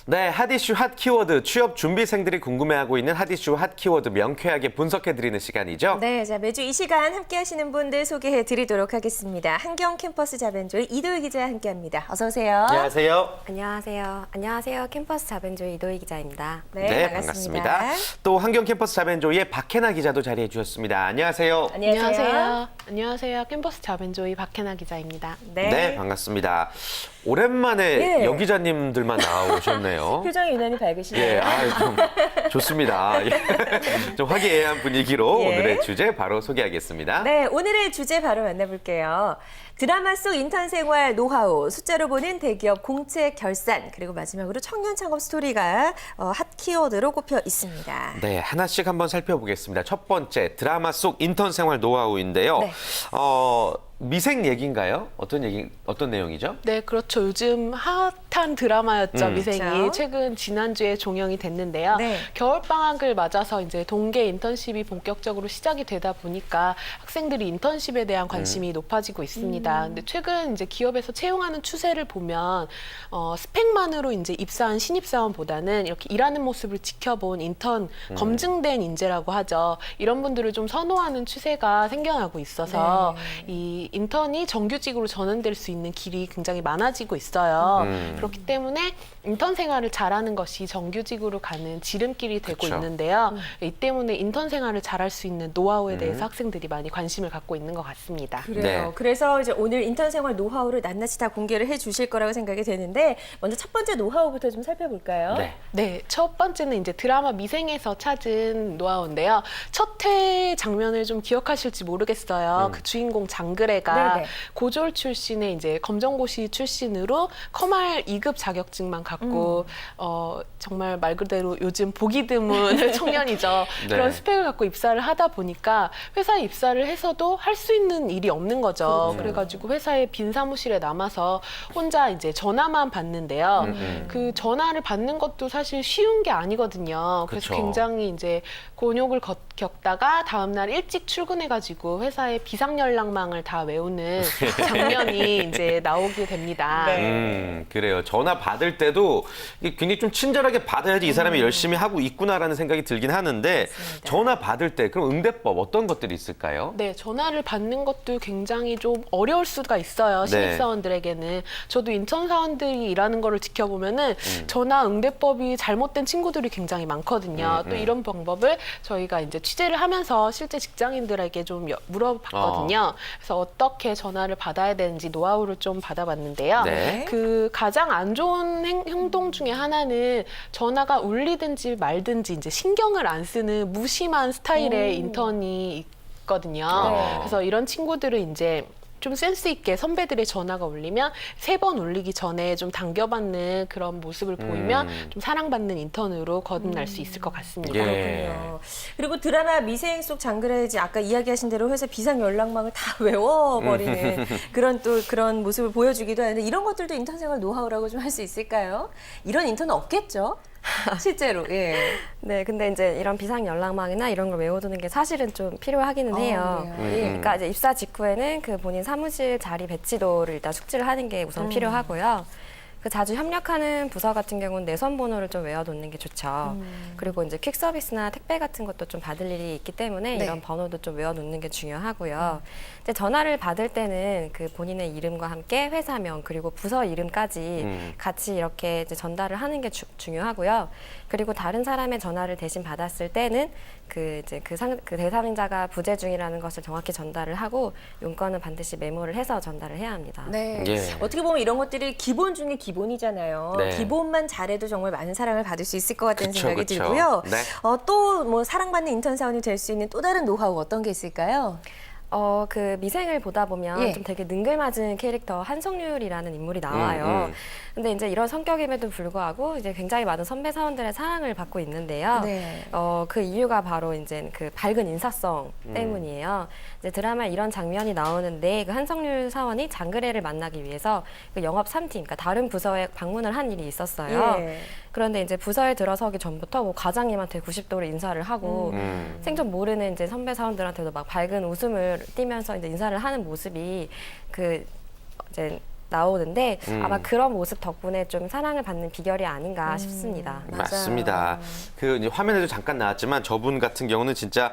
네, 핫이슈 핫 키워드, 취업 준비생들이 궁금해하고 있는 핫이슈 핫 키워드 명쾌하게 분석해드리는 시간이죠. 네, 자 매주 이 시간 함께 하시는 분들 소개해드리도록 하겠습니다. 한경 캠퍼스 자변조의 이도희 기자와 함께합니다. 어서 오세요. 안녕하세요. 안녕하세요. 안녕하세요. 캠퍼스 자변조의 이도희 기자입니다. 네, 반갑습니다. 또 한경 캠퍼스 자변조의 박혜나 기자도 자리해 주셨습니다. 안녕하세요. 안녕하세요. 안녕하세요. 캠퍼스 자변조의 박혜나 기자입니다. 네, 반갑습니다. 오랜만에 예. 여기자님들만 나오셨네요. 표정이 유난히 밝으시네요. 예, 좀 좋습니다. 예. 좀 화기애애한 분위기로 예. 오늘의 주제 바로 소개하겠습니다. 네, 오늘의 주제 바로 만나볼게요. 드라마 속 인턴 생활 노하우, 숫자로 보는 대기업 공채 결산, 그리고 마지막으로 청년 창업 스토리가 핫 키워드로 꼽혀 있습니다. 네, 하나씩 한번 살펴보겠습니다. 첫 번째, 드라마 속 인턴 생활 노하우인데요. 네. 미생 얘기인가요? 어떤 내용이죠? 네, 그렇죠. 요즘 핫한 드라마였죠, 미생이. 그렇죠. 최근 지난주에 종영이 됐는데요. 네. 겨울방학을 맞아서 이제 동계 인턴십이 본격적으로 시작이 되다 보니까 학생들이 인턴십에 대한 관심이 높아지고 있습니다. 근데 최근 이제 기업에서 채용하는 추세를 보면 스펙만으로 이제 입사한 신입사원보다는 이렇게 일하는 모습을 지켜본 인턴, 검증된 인재라고 하죠. 이런 분들을 좀 선호하는 추세가 생겨나고 있어서 이 인턴이 정규직으로 전환될 수 있는 길이 굉장히 많아지고 있어요. 그렇기 때문에 인턴 생활을 잘하는 것이 정규직으로 가는 지름길이 되고 그쵸. 있는데요. 이 때문에 인턴 생활을 잘할 수 있는 노하우에 대해서 학생들이 많이 관심을 갖고 있는 것 같습니다. 그래요. 네. 그래서 이제 오늘 인턴 생활 노하우를 낱낱이 다 공개를 해주실 거라고 생각이 되는데 먼저 첫 번째 노하우부터 좀 살펴볼까요? 네. 네, 첫 번째는 이제 드라마 미생에서 찾은 노하우인데요. 첫 회 장면을 좀 기억하실지 모르겠어요. 그 주인공 장그래가 네네. 고졸 출신의 이제 검정고시 출신으로 커말 2급 자격증만 갖고 정말 말 그대로 요즘 보기 드문 청년이죠. 네. 그런 스펙을 갖고 입사를 하다 보니까 회사에 입사를 해서도 할 수 있는 일이 없는 거죠. 그래가지고 회사의 빈 사무실에 남아서 혼자 이제 전화만 받는데요. 그 전화를 받는 것도 사실 쉬운 게 아니거든요. 그래서 그쵸. 굉장히 이제 곤욕을 겪다가 다음날 일찍 출근해가지고 회사의 비상연락망을 다 외우는 장면이 이제 나오게 됩니다. 네. 그래요. 전화 받을 때도 이게 굉장히 좀 친절하게 받아야지 이 사람이 열심히 하고 있구나라는 생각이 들긴 하는데 전화 받을 때 그럼 응대법 어떤 것들이 있을까요? 네, 전화를 받는 것도 굉장히 좀 어려울 수가 있어요. 신입사원들에게는. 저도 인턴 사원들이 일하는 거를 지켜보면은 전화 응대법이 잘못된 친구들이 굉장히 많거든요. 또 이런 방법을 저희가 이제 취재를 하면서 실제 직장인들에게 좀 물어봤거든요. 그래서 어떻게 전화를 받아야 되는지 노하우를 좀 받아봤는데요. 네. 그 가장 안 좋은 행동 중에 하나는 전화가 울리든지 말든지 이제 신경을 안 쓰는 무심한 스타일의 인턴이 있거든요. 그래서 이런 친구들은 이제 좀 센스 있게 선배들의 전화가 울리면 3번 울리기 전에 좀 당겨받는 그런 모습을 보이면 좀 사랑받는 인턴으로 거듭날 수 있을 것 같습니다. 예. 그렇군요. 그리고 드라마 미생 속 장그래지 아까 이야기하신 대로 회사 비상 연락망을 다 외워버리는 그런 모습을 보여주기도 하는데 이런 것들도 인턴 생활 노하우라고 좀 할 수 있을까요? 이런 인턴은 없겠죠? 실제로. 예. 네, 근데 이제 이런 비상 연락망이나 이런 걸 외워두는 게 사실은 좀 필요하기는 해요. 그래요? 예. 그러니까 이제 입사 직후에는 그 본인 사무실 자리 배치도를 일단 숙지를 하는 게 우선 필요하고요. 그 자주 협력하는 부서 같은 경우는 내선 번호를 좀 외워놓는 게 좋죠. 그리고 이제 퀵 서비스나 택배 같은 것도 좀 받을 일이 있기 때문에 네. 이런 번호도 좀 외워놓는 게 중요하고요. 이제 전화를 받을 때는 그 본인의 이름과 함께 회사명 그리고 부서 이름까지 같이 이렇게 이제 전달을 하는 게 중요하고요. 그리고 다른 사람의 전화를 대신 받았을 때는 그 대상자가 부재 중이라는 것을 정확히 전달을 하고 용건은 반드시 메모를 해서 전달을 해야 합니다. 네. 예. 어떻게 보면 이런 것들이 기본 중에 기본이잖아요. 네. 기본만 잘해도 정말 많은 사랑을 받을 수 있을 것 같다는 그쵸, 생각이 그쵸. 들고요. 네. 또 뭐 사랑받는 인턴 사원이 될 수 있는 또 다른 노하우 어떤 게 있을까요? 그 미생을 보다 보면 예. 좀 되게 능글맞은 캐릭터 한성률이라는 인물이 나와요. 근데 이제 이런 성격임에도 불구하고 이제 굉장히 많은 선배 사원들의 사랑을 받고 있는데요. 네. 그 이유가 바로 이제 그 밝은 인사성 때문이에요. 이제 드라마에 이런 장면이 나오는데 그 한성률 사원이 장그래를 만나기 위해서 그 영업 3팀, 그러니까 다른 부서에 방문을 한 일이 있었어요. 예. 그런데 이제 부서에 들어서기 전부터 뭐 과장님한테 90도로 인사를 하고 생전 모르는 이제 선배 사원들한테도 막 밝은 웃음을 띠면서 이제 인사를 하는 모습이 그 이제 나오는데 아마 그런 모습 덕분에 좀 사랑을 받는 비결이 아닌가 싶습니다. 맞습니다. 그 이제 화면에도 잠깐 나왔지만 저분 같은 경우는 진짜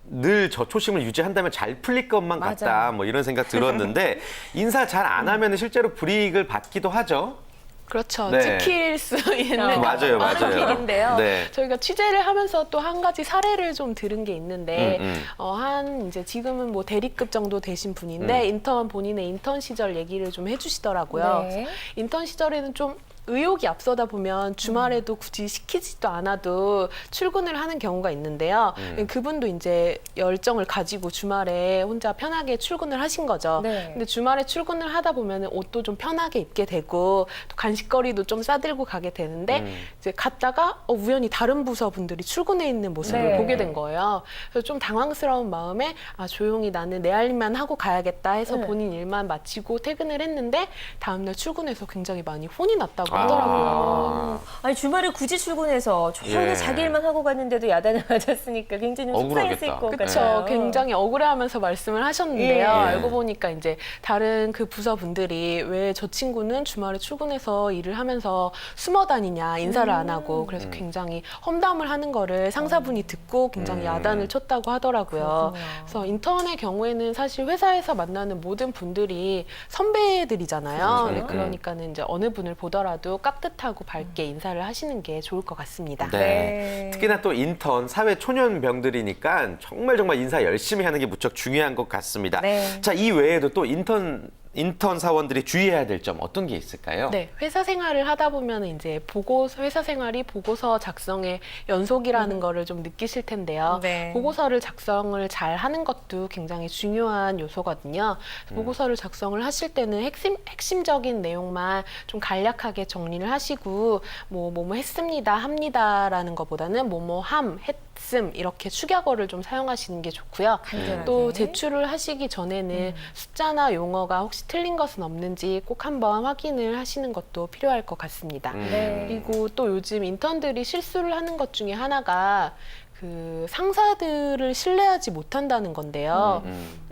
늘 저 초심을 유지한다면 잘 풀릴 것만 같다. 맞아요. 뭐 이런 생각 들었는데 인사 잘 안 하면 실제로 불이익을 받기도 하죠. 그렇죠. 네. 찍힐 수 있는 맞아요, 빠른 맞아요. 길인데요. 네. 저희가 취재를 하면서 또 한 가지 사례를 좀 들은 게 있는데, 음. 한 이제 지금은 뭐 대리급 정도 되신 분인데 본인의 인턴 시절 얘기를 좀 해주시더라고요. 네. 인턴 시절에는 좀 의욕이 앞서다 보면 주말에도 굳이 시키지도 않아도 출근을 하는 경우가 있는데요. 그분도 이제 열정을 가지고 주말에 혼자 편하게 출근을 하신 거죠. 네. 근데 주말에 출근을 하다 보면 옷도 좀 편하게 입게 되고 또 간식거리도 좀 싸들고 가게 되는데 이제 갔다가 우연히 다른 부서 분들이 출근해 있는 모습을 네. 보게 된 거예요. 그래서 좀 당황스러운 마음에 조용히 나는 내 할 일만 하고 가야겠다 해서 네. 본인 일만 마치고 퇴근을 했는데 다음날 출근해서 굉장히 많이 혼이 났다고 하더라고요. 아니 주말에 굳이 출근해서 조용히 예. 자기 일만 하고 갔는데도 야단을 맞았으니까 굉장히 좀 속상했을 억울하겠다. 것 그렇죠. 같아요. 굉장히 억울해하면서 말씀을 하셨는데요. 예. 알고 보니까 이제 다른 그 부서 분들이 왜 저 친구는 주말에 출근해서 일을 하면서 숨어 다니냐 인사를 안 하고 그래서 굉장히 험담을 하는 거를 상사분이 듣고 굉장히 야단을 쳤다고 하더라고요. 그렇군요. 그래서 인턴의 경우에는 사실 회사에서 만나는 모든 분들이 선배들이잖아요. 그렇죠. 네, 그러니까는 이제 어느 분을 보더라도 깍듯하고 밝게 인사를 하시는 게 좋을 것 같습니다. 네. 네. 특히나 또 인턴, 사회 초년병들이니까 정말 인사 열심히 하는 게 무척 중요한 것 같습니다. 네. 자, 이 외에도 또 인턴 사원들이 주의해야 될 점 어떤 게 있을까요? 네, 회사 생활을 하다 보면 이제 회사 생활이 보고서 작성의 연속이라는 거를 좀 느끼실 텐데요. 네. 보고서를 작성을 잘 하는 것도 굉장히 중요한 요소거든요. 보고서를 작성을 하실 때는 핵심적인 내용만 좀 간략하게 정리를 하시고 뭐뭐 했습니다, 합니다라는 것보다는 했음 이렇게 축약어를 좀 사용하시는 게 좋고요. 간결하게. 또 제출을 하시기 전에는 숫자나 용어가 혹시 틀린 것은 없는지 꼭 한번 확인을 하시는 것도 필요할 것 같습니다. 네. 그리고 또 요즘 인턴들이 실수를 하는 것 중에 하나가 그 상사들을 신뢰하지 못한다는 건데요.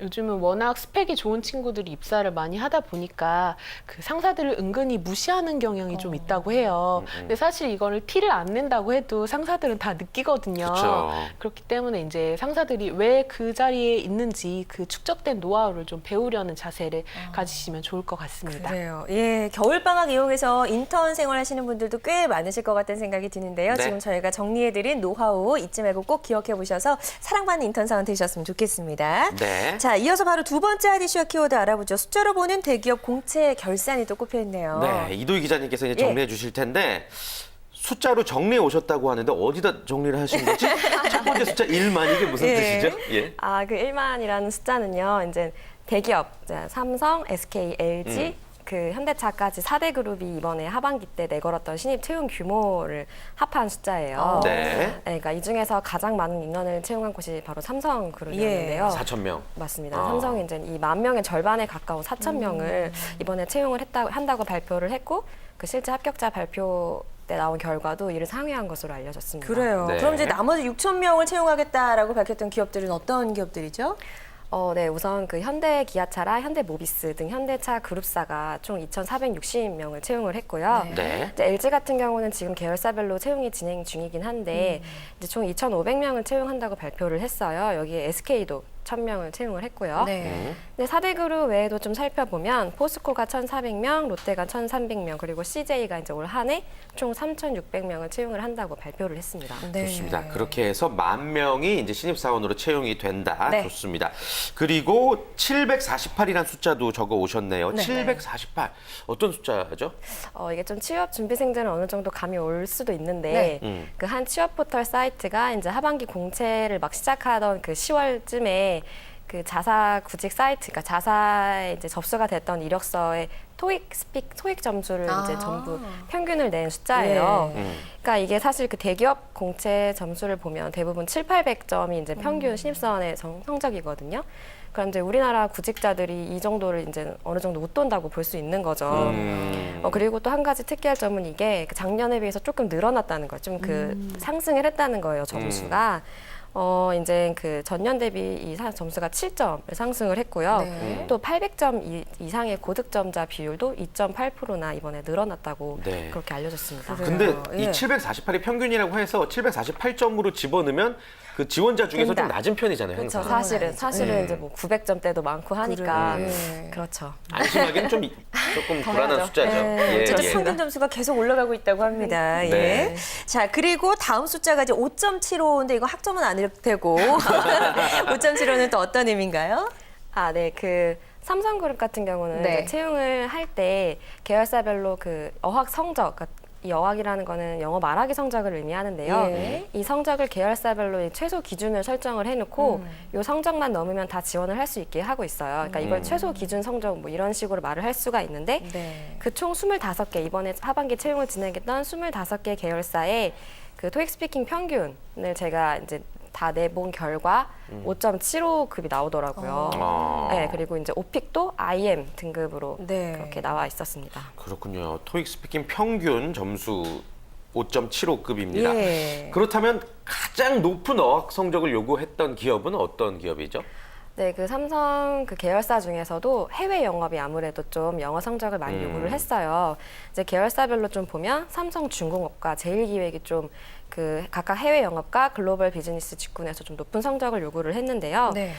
요즘은 워낙 스펙이 좋은 친구들이 입사를 많이 하다 보니까 그 상사들을 은근히 무시하는 경향이 좀 있다고 해요. 근데 사실 이거를 티를 안 낸다고 해도 상사들은 다 느끼거든요. 그쵸. 그렇기 때문에 이제 상사들이 왜 그 자리에 있는지 그 축적된 노하우를 좀 배우려는 자세를 가지시면 좋을 것 같습니다. 그래요. 예, 겨울방학 이용해서 인턴 생활하시는 분들도 꽤 많으실 것 같다는 생각이 드는데요. 네. 지금 저희가 정리해드린 노하우 잊지 말고 꼭 기억해 보셔서 사랑받는 인턴 사원 되셨으면 좋겠습니다. 네. 자, 이어서 바로 두 번째 아디슈아 키워드 알아보죠. 숫자로 보는 대기업 공채 결산이 또 꼽혀있네요. 네, 이도희 기자님께서 이제 예. 정리해 주실 텐데 숫자로 정리해 오셨다고 하는데 어디다 정리를 하신 거지? 첫 번째 숫자 1만 이게 무슨 예. 뜻이죠? 예. 그 1만이라는 숫자는요, 이제 대기업, 이제 삼성, SK, LG, 그 현대차까지 4대 그룹이 이번에 하반기 때 내걸었던 신입 채용 규모를 합한 숫자예요. 네. 그러니까 이 중에서 가장 많은 인원을 채용한 곳이 바로 삼성 그룹이었는데요. 4,000명. 맞습니다. 아. 삼성이 이제 이 10,000명의 절반에 가까운 4,000명을 이번에 채용을 한다고 발표를 했고, 그 실제 합격자 발표 때 나온 결과도 이를 상회한 것으로 알려졌습니다. 그래요. 네. 그럼 이제 나머지 6,000명을 채용하겠다라고 밝혔던 기업들은 어떤 기업들이죠? 네, 우선 그 현대기아차라 현대모비스 등 현대차 그룹사가 총 2,460명을 채용을 했고요. 네. 이제 LG 같은 경우는 지금 계열사별로 채용이 진행 중이긴 한데 이제 총 2,500명을 채용한다고 발표를 했어요. 여기에 SK도 1,000명을 채용을 했고요. 네. 근데 4대 그룹 외에도 좀 살펴보면 포스코가 1,400명, 롯데가 1,300명, 그리고 CJ가 이제 올 한 해 총 3,600명을 채용을 한다고 발표를 했습니다. 네. 좋습니다. 그렇게 해서 10,000명이 이제 신입사원으로 채용이 된다. 네. 좋습니다. 그리고 748이라는 숫자도 적어 오셨네요. 네. 748. 어떤 숫자죠? 이게 좀 취업 준비생들은 어느 정도 감이 올 수도 있는데 네. 그 한 취업 포털 사이트가 이제 하반기 공채를 막 시작하던 그 10월쯤에 그 자사 구직 사이트, 그러니까 자사에 이제 접수가 됐던 이력서에 토익 점수를 이제 전부 평균을 낸 숫자예요. 예. 그러니까 이게 사실 그 대기업 공채 점수를 보면 대부분 700~800점이 이제 평균 신입사원의 성적이거든요. 그럼 이제 우리나라 구직자들이 이 정도를 이제 어느 정도 웃돈다고 볼 수 있는 거죠. 그리고 또 한 가지 특이할 점은 이게 그 작년에 비해서 조금 늘어났다는 거예요. 좀 그 상승을 했다는 거예요, 점수가. 이제 그 전년 대비 이 점수가 7점을 상승을 했고요. 네. 또 800점 이상의 고득점자 비율도 2.8%나 이번에 늘어났다고 네. 그렇게 알려졌습니다. 그래요. 근데 예. 이 748이 평균이라고 해서 748점으로 집어넣으면 그 지원자 중에서 된다. 좀 낮은 편이잖아요, 그렇죠. 항상. 사실은 네. 이제 뭐 900점대도 많고 하니까 그래요. 예. 그렇죠. 안심하기는 좀 조금 불안한 해야죠. 숫자죠. 네, 예, 어쨌든 예. 평균 점수가 계속 올라가고 있다고 합니다. 네. 예. 자, 그리고 다음 숫자가 이제 5.75인데 이거 학점은 아닐 테고 5.75는 또 어떤 의미인가요? 아, 네. 그 삼성그룹 같은 경우는 네. 이제 채용을 할 때 계열사별로 그 어학 성적, 그러니까 이 어학이라는 거는 영어 말하기 성적을 의미하는데요. 예. 이 성적을 계열사별로 이 최소 기준을 설정을 해놓고 이 성적만 넘으면 다 지원을 할 수 있게 하고 있어요. 그러니까 이걸 최소 기준 성적 뭐 이런 식으로 말을 할 수가 있는데 네. 그 총 25개 이번에 하반기 채용을 진행했던 25개 계열사의 그 토익 스피킹 평균을 제가 이제 다 내본 결과 5.75급이 나오더라고요. 아. 네, 그리고 이제 오픽도 IM 등급으로 네. 그렇게 나와 있었습니다. 그렇군요. 토익 스피킹 평균 점수 5.75급입니다. 예. 그렇다면 가장 높은 어학 성적을 요구했던 기업은 어떤 기업이죠? 네, 그 삼성 그 계열사 중에서도 해외 영업이 아무래도 좀 영어 성적을 많이 요구를 했어요. 이제 계열사별로 좀 보면 삼성중공업과 제일기획이 좀 그 각각 해외 영업과 글로벌 비즈니스 직군에서 좀 높은 성적을 요구를 했는데요. 네.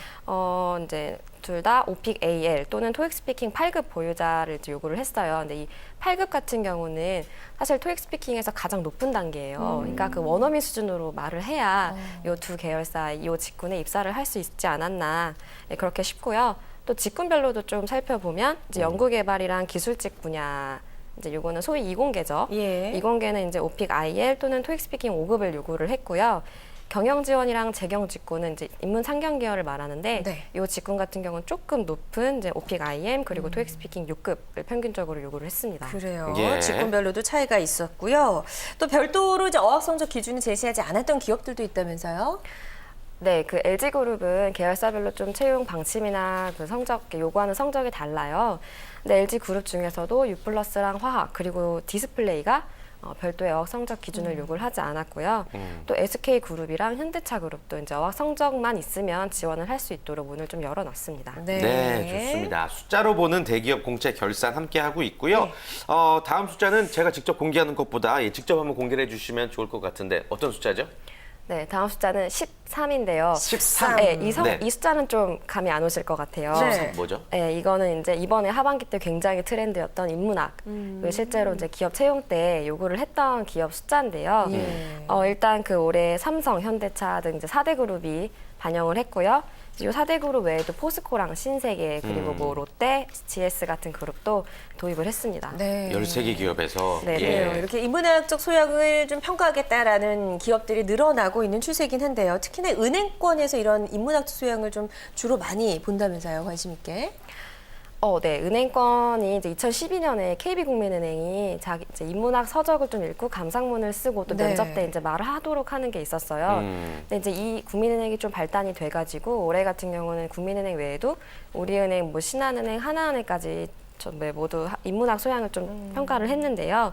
이제 둘 다 오픽 AL 또는 토익 스피킹 8급 보유자를 이제 요구를 했어요. 근데 이 8급 같은 경우는 사실 토익 스피킹에서 가장 높은 단계예요. 그러니까 그 원어민 수준으로 말을 해야 이 두 계열사, 이 직군에 입사를 할 수 있지 않았나 네, 그렇게 싶고요. 또 직군별로도 좀 살펴보면 이제 연구개발이랑 기술직 분야 이제 요거는 소위 이공계죠. 예. 이공계는 이제 오픽 IL 또는 토익 스피킹 5급을 요구를 했고요. 경영 지원이랑 재경 직군은 이제 인문 상경 계열을 말하는데 네. 이 직군 같은 경우는 조금 높은 이제 오픽 IM 그리고 토익 스피킹 6급을 평균적으로 요구를 했습니다. 그래요. 예. 직군별로도 차이가 있었고요. 또 별도로 이제 어학 성적 기준을 제시하지 않았던 기업들도 있다면서요? 네, 그 LG그룹은 계열사별로 좀 채용 방침이나 그 성적, 요구하는 성적이 달라요. 근데 LG그룹 중에서도 U+랑 화학 그리고 디스플레이가 별도의 어학 성적 기준을 요구를 하지 않았고요. 또 SK그룹이랑 현대차그룹도 이제 어학 성적만 있으면 지원을 할 수 있도록 문을 좀 열어놨습니다. 네, 좋습니다. 숫자로 보는 대기업 공채 결산 함께 하고 있고요. 다음 숫자는 제가 직접 공개하는 것보다 직접 한번 공개를 해주시면 좋을 것 같은데 어떤 숫자죠? 네, 다음 숫자는 13인데요. 13. 네, 네. 이 숫자는 좀 감이 안 오실 것 같아요. 네. 뭐죠? 네, 이거는 이제 이번에 하반기 때 굉장히 트렌드였던 인문학. 실제로 이제 기업 채용 때 요구를 했던 기업 숫자인데요. 예. 일단 그 올해 삼성, 현대차 등 이제 4대 그룹이 반영을 했고요. 이 4대 그룹 외에도 포스코랑 신세계 그리고 뭐 롯데, GS 같은 그룹도 도입을 했습니다. 네. 13개 기업에서 네, 네, 이렇게 인문학적 소양을 좀 평가하겠다라는 기업들이 늘어나고 있는 추세이긴 한데요. 특히나 은행권에서 이런 인문학적 소양을 좀 주로 많이 본다면서요, 관심 있게. 네, 은행권이 이제 2012년에 KB국민은행이 자기 이제 인문학 서적을 좀 읽고 감상문을 쓰고 또 네. 면접 때 이제 말을 하도록 하는 게 있었어요. 근데 이제 이 국민은행이 좀 발단이 돼가지고 올해 같은 경우는 국민은행 외에도 우리은행, 뭐 신한은행, 하나은행까지 모두 인문학 소양을 좀 평가를 했는데요.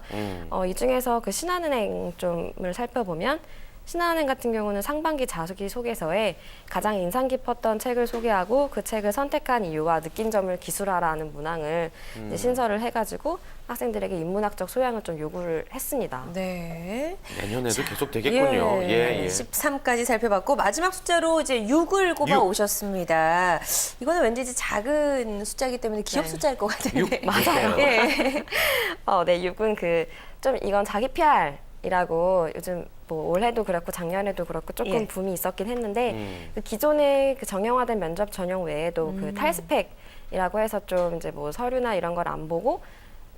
이 중에서 그 신한은행 좀을 살펴보면 신한은행 같은 경우는 상반기 자기소개서에 가장 인상 깊었던 책을 소개하고 그 책을 선택한 이유와 느낀 점을 기술하라는 문항을 이제 신설을 해가지고 학생들에게 인문학적 소양을 좀 요구를 했습니다. 네. 내년에도 계속 되겠군요. 예, 예. 13까지 살펴봤고 마지막 숫자로 이제 6을 꼽아 6. 오셨습니다. 이거는 왠지 이제 작은 숫자이기 때문에 기업 네. 숫자일 것 같은데. 맞아요. 예. 네, 6은 좀 이건 자기 PR이라고 요즘 뭐 올해도 그렇고 작년에도 그렇고 조금 예. 붐이 있었긴 했는데 그 기존의 그 정형화된 면접 전형 외에도 그 탈스펙이라고 해서 좀 이제 뭐 서류나 이런 걸 안 보고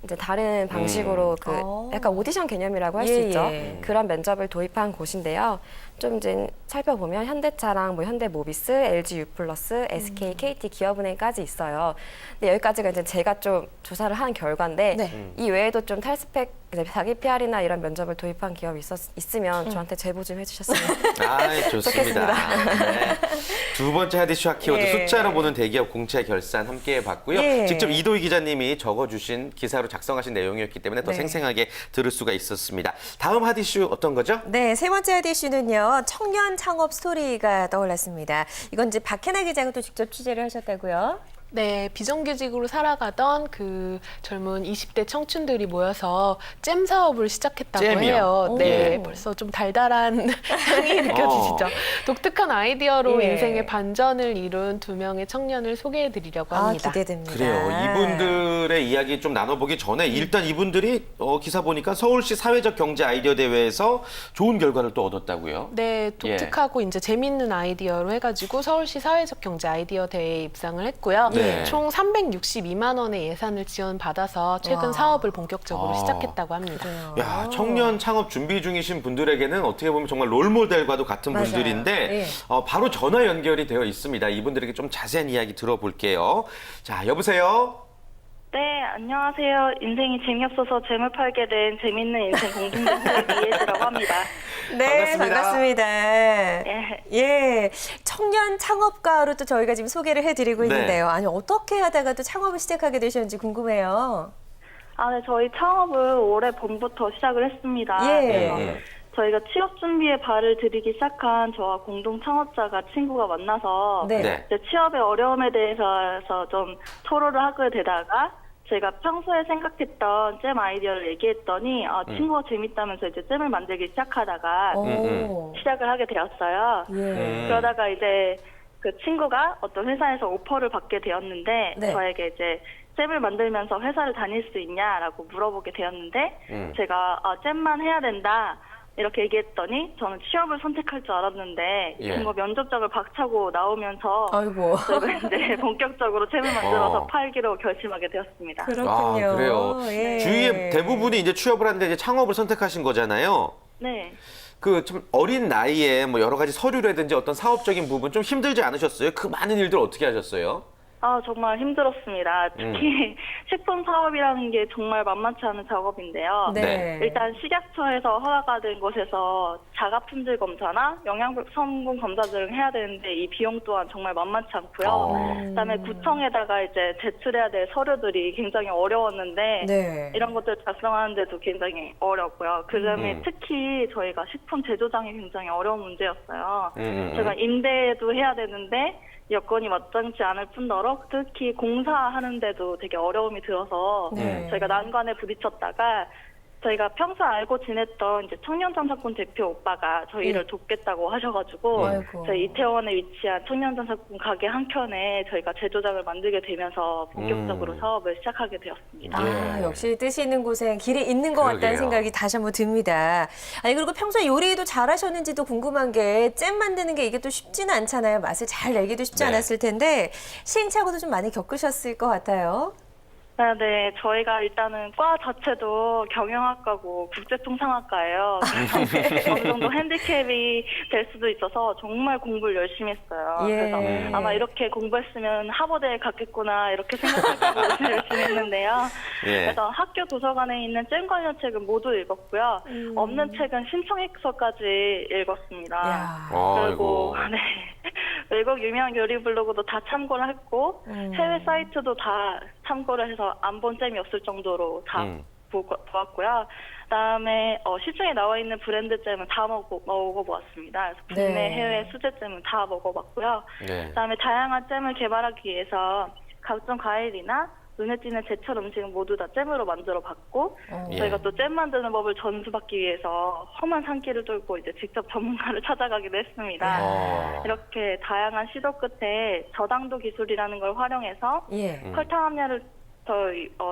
이제 다른 방식으로 그 약간 오디션 개념이라고 할 수 예, 있죠. 예. 그런 면접을 도입한 곳인데요. 좀 이제 살펴보면 현대차랑 뭐 현대모비스, LG U+, SK, KT, 기업은행까지 있어요. 근데 여기까지가 이제 제가 좀 조사를 한 결과인데 네. 이 외에도 좀 탈스펙, 자기 PR이나 이런 면접을 도입한 기업이 있으면 저한테 제보 좀 해주셨으면. 좋습니다. 네. 두 번째 하디슈 키워드 예. 숫자로 보는 대기업 공채 결산 함께 해봤고요. 예. 직접 이도희 기자님이 적어주신 기사로 작성하신 내용이었기 때문에 더 네. 생생하게 들을 수가 있었습니다. 다음 핫 이슈 어떤 거죠? 네, 세 번째 핫 이슈는요. 청년 창업 스토리가 떠올랐습니다. 이건 이제 박혜나 기자가 또 직접 취재를 하셨다고요? 네, 비정규직으로 살아가던 그 젊은 20대 청춘들이 모여서 잼 사업을 시작했다고 잼이요? 해요. 네, 오. 벌써 좀 달달한 향이 느껴지시죠? 독특한 아이디어로 예. 인생의 반전을 이룬 두 명의 청년을 소개해드리려고 아, 합니다. 기대됩니다. 그래요. 이분들의 이야기 좀 나눠보기 전에 일단 이분들이 기사 보니까 서울시 사회적 경제 아이디어 대회에서 좋은 결과를 또 얻었다고요? 네, 독특하고 이제 재밌는 아이디어로 해가지고 서울시 사회적 경제 아이디어 대회에 입상을 했고요. 네. 총 362만 원의 예산을 지원받아서 최근 와. 사업을 본격적으로 아. 시작했다고 합니다. 그래요. 야, 청년 창업 준비 중이신 분들에게는 어떻게 보면 정말 롤모델과도 같은 맞아요. 분들인데 예. 바로 전화 연결이 되어 있습니다. 이분들에게 좀 자세한 이야기 들어볼게요. 자, 여보세요? 네, 안녕하세요. 인생이 재미없어서 잼을 팔게 된 재밌는 인생 공동대표의 이혜지라고 합니다. 네, 반갑습니다. 반갑습니다. 예. 예, 청년 창업가로 또 저희가 지금 소개를 해드리고 네. 있는데요. 아니, 어떻게 하다가 또 창업을 시작하게 되셨는지 궁금해요. 아, 네, 저희 창업을 올해 봄부터 시작을 했습니다. 예. 그래서 저희가 취업 준비에 발을 들이기 시작한 저와 공동 창업자가 친구가 만나서 네. 네. 이제 취업의 어려움에 대해서 좀 토론을 하게 되다가 제가 평소에 생각했던 잼 아이디어를 얘기했더니 친구가 재밌다면서 이제 잼을 만들기 시작하다가 오. 시작을 하게 되었어요. 예. 그러다가 이제 그 친구가 어떤 회사에서 오퍼를 받게 되었는데 네. 저에게 이제 잼을 만들면서 회사를 다닐 수 있냐라고 물어보게 되었는데 제가 잼만 해야 된다 이렇게 얘기했더니 저는 취업을 선택할 줄 알았는데 이 예. 친구가 면접장을 박차고 나오면서 아이고. 저가 이제 본격적으로 잼을 만들어서 어. 팔기로 결심하게 되었습니다. 그렇군요. 아, 그래요. 예. 주위에 대부분이 이제 취업을 하는데 이제 창업을 선택하신 거잖아요. 네. 그 좀 어린 나이에 뭐 여러 가지 서류라든지 어떤 사업적인 부분 좀 힘들지 않으셨어요? 그 많은 일들 어떻게 하셨어요? 아, 정말 힘들었습니다. 특히 식품 사업이라는 게 정말 만만치 않은 작업인데요. 네. 일단 식약처에서 허가가 된 곳에서 자가품질 검사나 영양성분 검사 등을 해야 되는데 이 비용 또한 정말 만만치 않고요. 그다음에 구청에다가 이제 제출해야 될 서류들이 굉장히 어려웠는데 네. 이런 것들 작성하는데도 굉장히 어렵고요. 그다음에 특히 저희가 식품 제조장이 굉장히 어려운 문제였어요. 제가 임대도 해야 되는데 여건이 마땅치 않을 뿐더러 특히 공사하는데도 되게 어려움이 들어서 네. 저희가 난관에 부딪혔다가 저희가 평소 알고 지냈던 이제 청년전사꾼 대표 오빠가 저희를 돕겠다고 하셔가지고 아이고. 저희 이태원에 위치한 청년전사꾼 가게 한 켠에 저희가 제조장을 만들게 되면서 본격적으로 사업을 시작하게 되었습니다. 아, 역시 뜻이 있는 곳에 길이 있는 것 같다는 그러게요. 생각이 다시 한번 듭니다. 아니, 그리고 평소에 요리도 잘하셨는지도 궁금한 게 잼 만드는 게 이게 또 쉽지는 않잖아요. 맛을 잘 내기도 쉽지 네. 않았을 텐데 시행착오도 좀 많이 겪으셨을 것 같아요. 네, 저희가 일단은 과 자체도 경영학과고 국제통상학과예요. 그래서 어느 정도 핸디캡이 될 수도 있어서 정말 공부를 열심히 했어요. 예. 그래서 아마 이렇게 공부했으면 하버드에 갔겠구나 이렇게 생각하고 열심히 했는데요. 예. 그래서 학교 도서관에 있는 잼 관련 책은 모두 읽었고요. 없는 책은 신청해서까지 읽었습니다. 야. 그리고 아이고. 네. 외국 유명 요리 블로그도 다 참고를 했고 해외 사이트도 다 참고를 해서 안 본 잼이 없을 정도로 다 보았고요. 그다음에 시중에 나와 있는 브랜드 잼은 다 먹어보았습니다. 그래서 국내 네. 해외 수제잼은 다 먹어봤고요. 네. 그다음에 다양한 잼을 개발하기 위해서 각종 과일이나 눈에 띄는 제철 음식은 모두 다 잼으로 만들어봤고 예. 저희가 또 잼 만드는 법을 전수받기 위해서 험한 산길을 뚫고 이제 직접 전문가를 찾아가기도 했습니다. 이렇게 다양한 시도 끝에 저당도 기술이라는 걸 활용해서 예. 설탕 함량을 더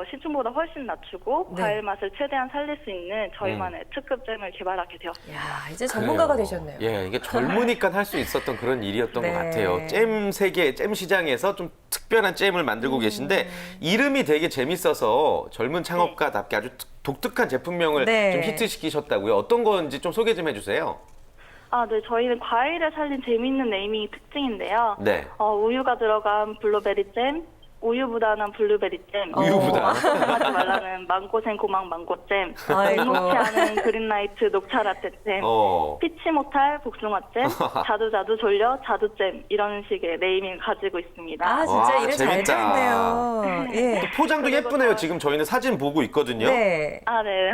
시중보다 훨씬 낮추고 네. 과일 맛을 최대한 살릴 수 있는 저희만의 특급 잼을 개발하게 되었습니다. 야, 이제 전문가가 그래요. 되셨네요. 예, 이게 젊으니까 할 수 있었던 그런 일이었던 네. 것 같아요. 잼 세계, 잼 시장에서 좀 특별한 잼을 만들고 계신데 이름이 되게 재밌어서 젊은 창업가답게 아주 독특한 제품명을 네. 좀 히트시키셨다고요. 어떤 건지 좀 소개 좀 해주세요. 아, 네. 저희는 과일을 살린 재미있는 네이밍이 특징인데요. 네. 우유가 들어간 블루베리 잼, 우유부단한 블루베리 잼, 우유부단. 하지 말라는 망고생 고막 망고잼, 아이고. 녹록지 않은 그린라이트 녹차 라떼잼, 피치 못할 복숭아잼, 자두자두 졸려 자두잼 이런 식의 네이밍을 가지고 있습니다. 아, 진짜 와, 이름 잘 재밌다. 지었네요. 예. 포장도 예쁘네요. 지금 저희는 사진 보고 있거든요. 네. 아, 네.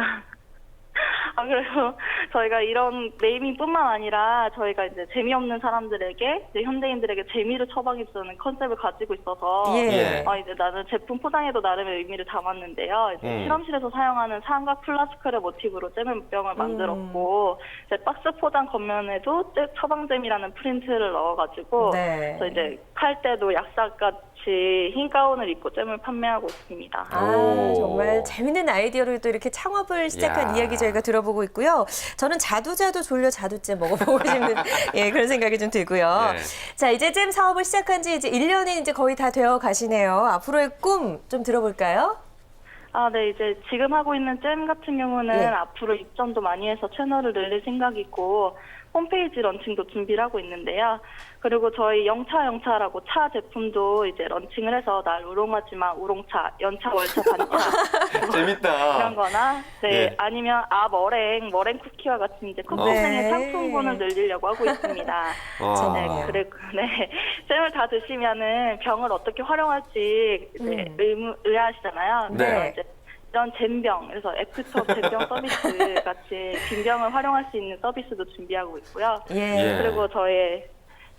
그래서 저희가 이런 네이밍뿐만 아니라 저희가 이제 재미없는 사람들에게, 이제 현대인들에게 재미를 처방해주는 컨셉을 가지고 있어서 예. 이제 나는 제품 포장에도 나름의 의미를 담았는데요. 이제 실험실에서 사용하는 삼각 플라스크를 모티브로 잼병을 만들었고, 이제 박스 포장 겉면에도 처방잼이라는 프린트를 넣어가지고, 네. 그래서 이제 칼 때도 약사같이 흰 가운을 입고 잼을 판매하고 있습니다. 아, 오. 정말 재밌는 아이디어로 또 이렇게 창업을 시작한 야. 이야기 저희가 들어보고 있고요. 저는 자두자두 졸려 자두잼 먹어보고 싶은 예, 그런 생각이 좀 들고요. 네. 자, 이제 잼 사업을 시작한 지 이제 1년이 이제 거의 다 되어 가시네요. 앞으로의 꿈 좀 들어볼까요? 아, 네, 이제 지금 하고 있는 잼 같은 경우는 예. 앞으로 입점도 많이 해서 채널을 늘릴 생각이고, 홈페이지 런칭도 준비를 하고 있는데요. 그리고 저희 영차라고 차 제품도 이제 런칭을 해서 날 우롱하지만 우롱차, 연차, 월차, 반차 재밌다. 이런 거나, 네, 예. 아니면 머랭 쿠키와 같이 이제 쿠키생의 네. 상품군을 늘리려고 하고 있습니다. 네, 그리고 네, 잼을 다 드시면은 병을 어떻게 활용할지 이제 의아하시잖아요. 네. 그래서 이제 이런 잼병, 그래서 애프터 잼병 서비스 같이 빈병을 활용할 수 있는 서비스도 준비하고 있고요. 예. 그리고 저의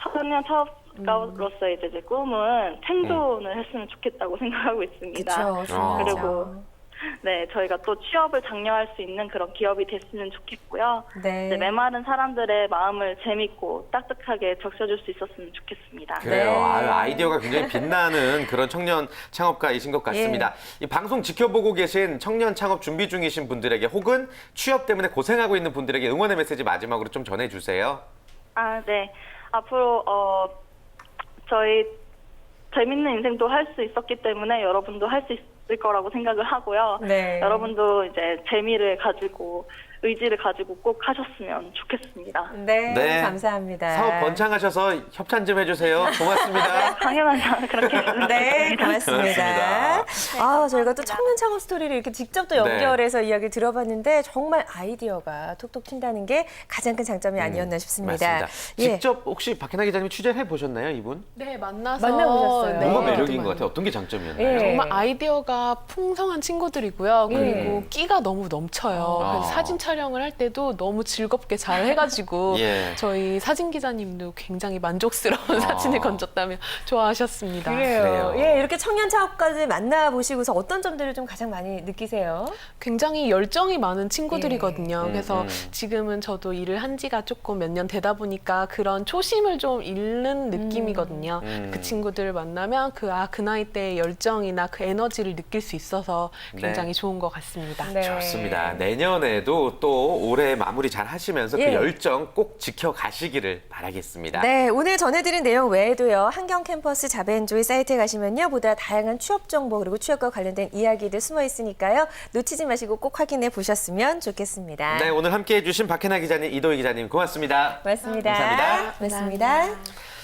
청년 창업가로서의 이제 제 꿈은 생존을 했으면 좋겠다고 생각하고 있습니다. 그렇죠. 그리고 네, 저희가 또 취업을 장려할 수 있는 그런 기업이 됐으면 좋겠고요. 네. 이제 메마른 사람들의 마음을 재밌고 딱딱하게 적셔줄 수 있었으면 좋겠습니다. 그래요. 네. 아이디어가 굉장히 빛나는 그런 청년 창업가이신 것 같습니다. 예. 이 방송 지켜보고 계신 청년 창업 준비 중이신 분들에게 혹은 취업 때문에 고생하고 있는 분들에게 응원의 메시지 마지막으로 좀 전해주세요. 아, 네. 앞으로 저희 재밌는 인생도 할 수 있었기 때문에 여러분도 할 수 있을 거라고 생각을 하고요. 네. 여러분도 이제 재미를 가지고 의지를 가지고 꼭 하셨으면 좋겠습니다. 네, 네. 감사합니다. 사업 번창하셔서 협찬 좀 해주세요. 고맙습니다. 당연하죠. 그렇게 네, 고맙습니다. 고맙습니다. 아, 저희가 또 청년 창업 스토리를 이렇게 직접 또 연결해서 이야기 들어봤는데 정말 아이디어가 톡톡 튄다는 게 가장 큰 장점이 아니었나 싶습니다. 맞습니다. 예. 직접 혹시 박혜나 기자님이 취재를 해보셨나요, 이분? 네, 만나서 만나보셨어요? 뭐가 네. 매력인 것 같아요? 어떤 게 장점이었나요? 예. 정말 아이디어가 풍성한 친구들이고요. 그리고 끼가 너무 넘쳐요. 아. 그래서 사진 촬영을 할 때도 너무 즐겁게 잘 해가지고 예. 저희 사진 기자님도 굉장히 만족스러운 사진을 건졌다며 좋아하셨습니다. 그래요. 예, 이렇게 청년 창업가들 만나보시고서 어떤 점들을 좀 가장 많이 느끼세요? 굉장히 열정이 많은 친구들이거든요. 예. 그래서 지금은 저도 일을 한 지가 조금 몇 년 되다 보니까 그런 초심을 좀 잃는 느낌이거든요. 그 친구들을 만나면 그 나이 때의 열정이나 그 에너지를 느낄 수 있어서 굉장히 네. 좋은 것 같습니다. 네. 좋습니다. 내년에도 또 올해 마무리 잘 하시면서 예. 그 열정 꼭 지켜가시기를 바라겠습니다. 네, 오늘 전해드린 내용 외에도요. 한경 캠퍼스 자벤조이 사이트에 가시면요. 보다 다양한 취업 정보 그리고 취업과 관련된 이야기들 숨어 있으니까요. 놓치지 마시고 꼭 확인해 보셨으면 좋겠습니다. 네, 오늘 함께해 주신 박혜나 기자님, 이도희 기자님 고맙습니다. 고맙습니다. 감사합니다. 고맙습니다.